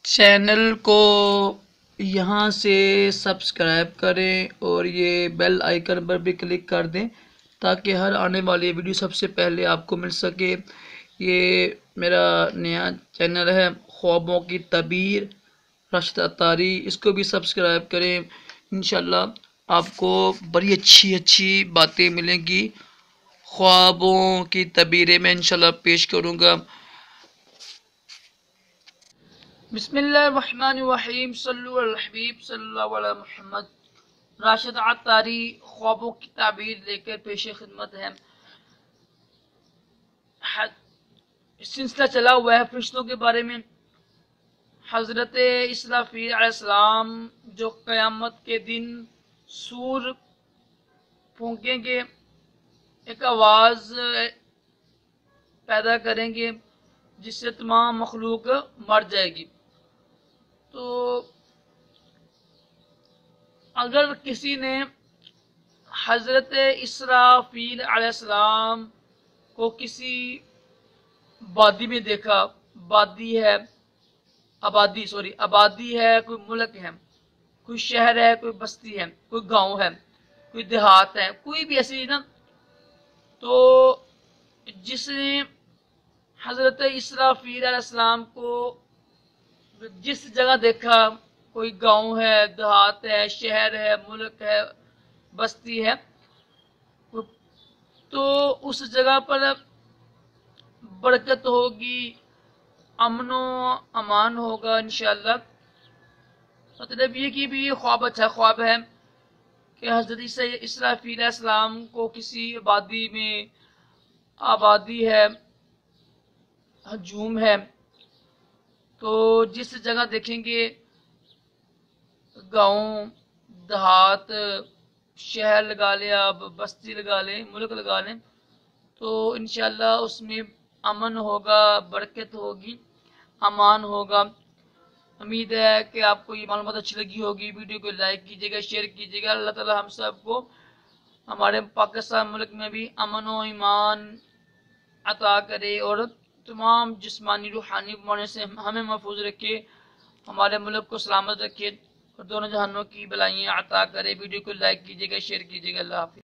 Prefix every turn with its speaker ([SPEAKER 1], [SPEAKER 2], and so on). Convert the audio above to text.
[SPEAKER 1] Channel کو یہاں سے سبسکرائب کریں اور یہ بیل آئیکن پر بھی کلک کر دیں تاکہ ہر آنے والی ویڈیو سب سے پہلے آپ کو مل سکے۔ یہ میرا نیا چینل ہے خوابوں کی تعبیر راشد عطاری، اس کو بھی سبسکرائب کریں۔ انشاءاللہ آپ کو بڑی اچھی باتیں ملیں گی۔ خوابوں کی تعبیریں میں انشاءاللہ پیش کروں گا۔ بسم اللہ الرحمن الرحیم، صلو علی الحبیب صلی اللہ علیہ محمد۔ راشد عطاری خوابوں کی تعبیر لے کر پیش خدمت ہے۔ سلسلہ چلا ہوا ہے فرشتوں کے بارے میں۔ حضرت اسرافیل علیہ السلام جو قیامت کے دن سور پھونکیں گے، ایک آواز پیدا کریں گے جس سے تمام مخلوق مر جائے گی۔ تو اگر کسی نے حضرت اسرافیل علیہ السلام کو کسی وادی میں دیکھا، آبادی ہے، کوئی ملک ہے، کوئی شہر ہے، کوئی بستی ہے، کوئی گاؤں ہے، کوئی دیہات ہے، کوئی بھی ایسی نا، تو جس نے حضرت اسرافیل علیہ السلام کو جس جگہ دیکھا، کوئی گاؤں ہے، دیہات ہے، شہر ہے، ملک ہے، بستی ہے، تو اس جگہ پر برکت ہوگی، امن و امان ہوگا انشاءاللہ۔ مطلب یہ کہ بھی خواب اچھا خواب ہے کہ حضرت اسرافیل علیہ السلام کو کسی آبادی ہے، ہجوم ہے، تو جس جگہ دیکھیں گے، گاؤں، دیہات، شہر لگا لیں، آپ بستی لگا لیں، ملک لگا لیں، تو انشاءاللہ اس میں امن ہوگا، برکت ہوگی، امان ہوگا۔ امید ہے کہ آپ کو یہ معلومات اچھی لگی ہوگی۔ ویڈیو کو لائک کیجیے گا، شیئر کیجیے گا۔ اللہ تعالی ہم سب کو ہمارے پاکستان ملک میں بھی امن و ایمان عطا کرے اور تمام جسمانی روحانی بیماریوں سے ہمیں محفوظ رکھے، ہمارے ملک کو سلامت رکھے اور دونوں جہانوں کی بلائیاں عطا کرے۔ ویڈیو کو لائک کیجیے گا، شیئر کیجیے گا۔ اللہ حافظ۔